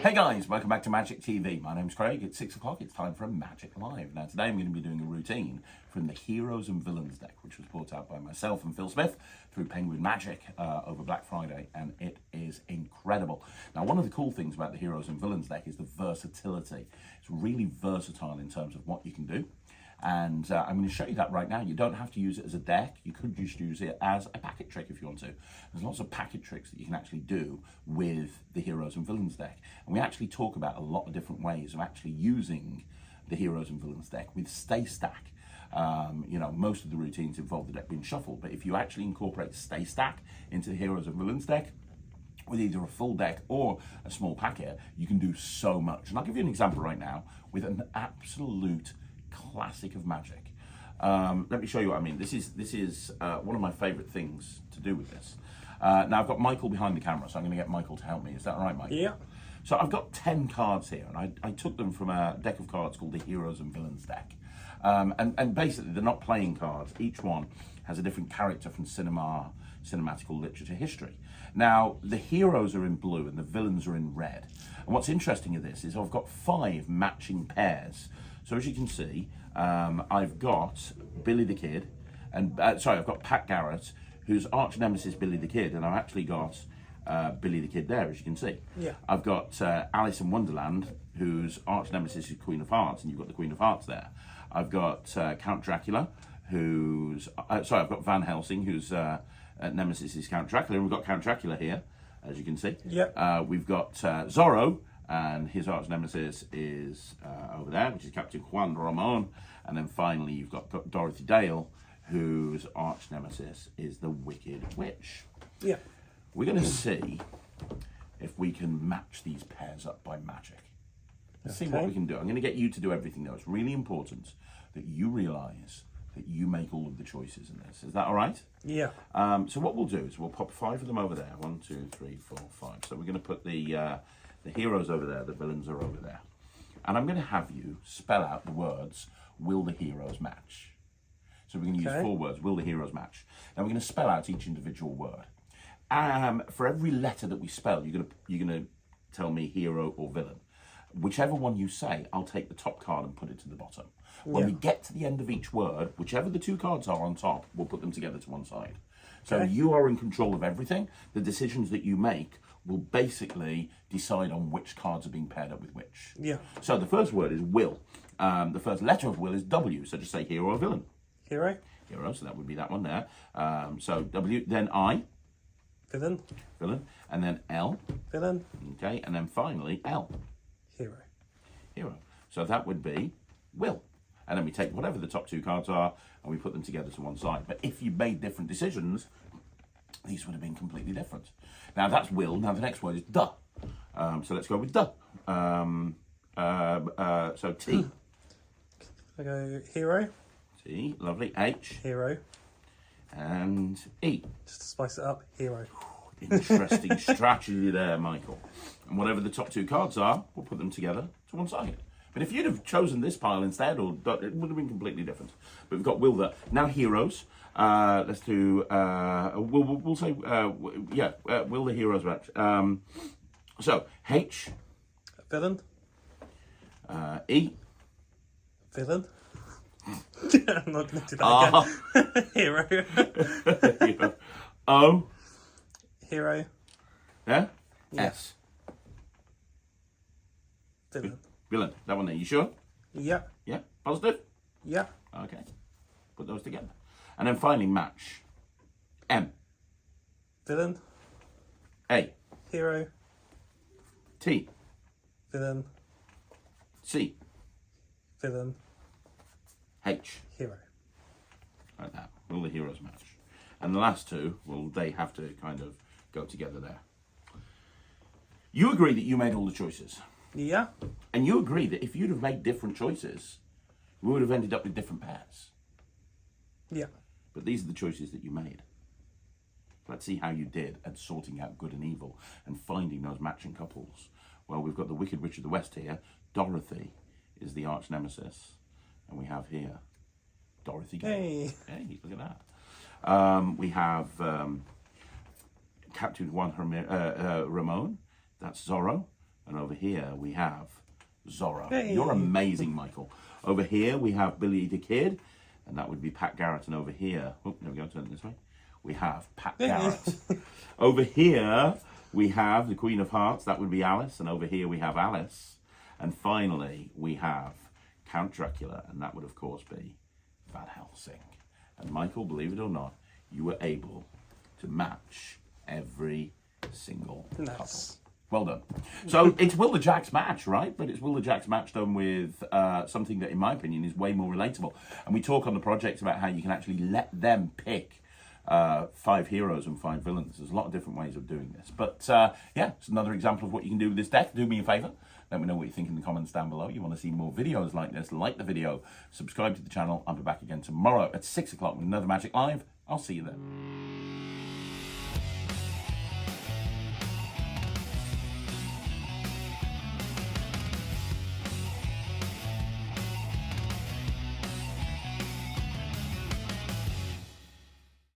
Hey guys, welcome back to Magic TV. My name's Craig. It's 6 o'clock. It's time for a Magic Live. Now today I'm going to be doing a routine from the Heroes and Villains deck, which was brought out by myself and Phil Smith through Penguin Magic over Black Friday, and it is incredible. Now one of the cool things about the Heroes and Villains deck is the versatility. It's really versatile in terms of what you can do. And I'm going to show you that right now. You don't have to use it as a deck. You could just use it as a packet trick if you want to. There's lots of packet tricks that you can actually do with the Heroes and Villains deck. And we actually talk about a lot of different ways of actually using the Heroes and Villains deck with Stay Stack. You know, most of the routines involve the deck being shuffled, but if you actually incorporate Stay Stack into the Heroes and Villains deck, with either a full deck or a small packet, you can do so much. And I'll give you an example right now with an absolute classic of Magic. Let me show you what I mean. This is one of my favorite things to do with this. Now I've got Michael behind the camera, so I'm going to get Michael to help me. Is that all right, Michael? Yeah. So I've got 10 cards here, and I took them from a deck of cards called the Heroes and Villains deck. And basically they're not playing cards. Each one has a different character from cinematic or literature history. Now the heroes are in blue and the villains are in red. And what's interesting in this is I've got 5 matching pairs. So as you can see, I've got Billy the Kid, and I've got Pat Garrett, whose arch nemesis Billy the Kid, and I've actually got Billy the Kid there, as you can see. Yeah. I've got Alice in Wonderland, whose arch nemesis is Queen of Hearts, and you've got the Queen of Hearts there. I've got Count Dracula, who's I've got Van Helsing, whose nemesis is Count Dracula, and we've got Count Dracula here, as you can see. Yeah. We've got Zorro, and his arch nemesis is over there, which is Captain Juan Ramon. And then finally you've got Dorothy Dale, whose arch nemesis is the Wicked Witch. Yeah. We're going to see if we can match these pairs up by magic. Let's see what we can do. I'm going to get you to do everything though. It's really important that you realise that you make all of the choices in this. Is that all right? Yeah. So what we'll do is we'll pop 5 of them over there. 1, 2, 3, 4, 5. So we're going to put the heroes over there, the villains are over there. And I'm going to have you spell out the words, will the heroes match? So we're going to use 4 words, will the heroes match? Now we're going to spell out each individual word. For every letter that we spell, you're going to tell me hero or villain. Whichever one you say, I'll take the top card and put it to the bottom. When we get to the end of each word, whichever the 2 cards are on top, we'll put them together to one side. So you are in control of everything. The decisions that you make will basically decide on which cards are being paired up with which. Yeah. So the first word is will. The first letter of will is W, so just say hero or villain. Hero. Hero, so that would be that one there. So W, then I. Villain. Villain. And then L. Villain. Okay, and then finally L. Hero. Hero. So that would be will. And then we take whatever the top 2 cards are and we put them together to one side. But if you made different decisions, these would have been completely different. Now that's will. Now the next word is duh. So let's go with duh. So T. I go hero. T, lovely. H. Hero. And E. Just to spice it up, hero. Interesting strategy there, Michael. And whatever the top 2 cards are, we'll put them together to one side. But if you'd have chosen this pile instead, or it would have been completely different. But we've got will there. Now heroes. Let's do. We'll say will the heroes match? So H. Villain. E. Villain. I'm not going to do that again. Hero. O. Hero. Yeah. S. Villain. Villain. That one there. You sure? Yeah. Yeah. Positive? Yeah. Okay. Put those together. And then finally match. M. Villain. A. Hero. T. Villain. C. Villain. H. Hero. Like that. Will the heroes match? And the last 2, well, they have to kind of go together there. You agree that you made all the choices. Yeah. And you agree that if you'd have made different choices, we would have ended up with different pairs. Yeah. But these are the choices that you made. Let's see how you did at sorting out good and evil and finding those matching couples. Well, we've got the Wicked Witch of the West here. Dorothy is the arch nemesis. And we have here Dorothy Gale. Hey, look at that. We have Captain Juan Ramon. That's Zorro. And over here we have Zorro. Hey. You're amazing, Michael. Over here we have Billy the Kid, and that would be Pat Garrett. And over here, oh, there we go, turn it this way. We have Pat Garrett. Over here we have the Queen of Hearts, that would be Alice. And over here we have Alice. And finally we have Count Dracula, and that would of course be Van Helsing. And Michael, believe it or not, you were able to match every single couple. Nice. Well done. So it's Will the Jack's match, right? But it's Will the Jack's match done with something that, in my opinion, is way more relatable. And we talk on the project about how you can actually let them pick 5 heroes and 5 villains. There's a lot of different ways of doing this. But yeah, it's another example of what you can do with this deck. Do me a favour. Let me know what you think in the comments down below. You want to see more videos like this, like the video, subscribe to the channel. I'll be back again tomorrow at 6 o'clock with another Magic Live. I'll see you then.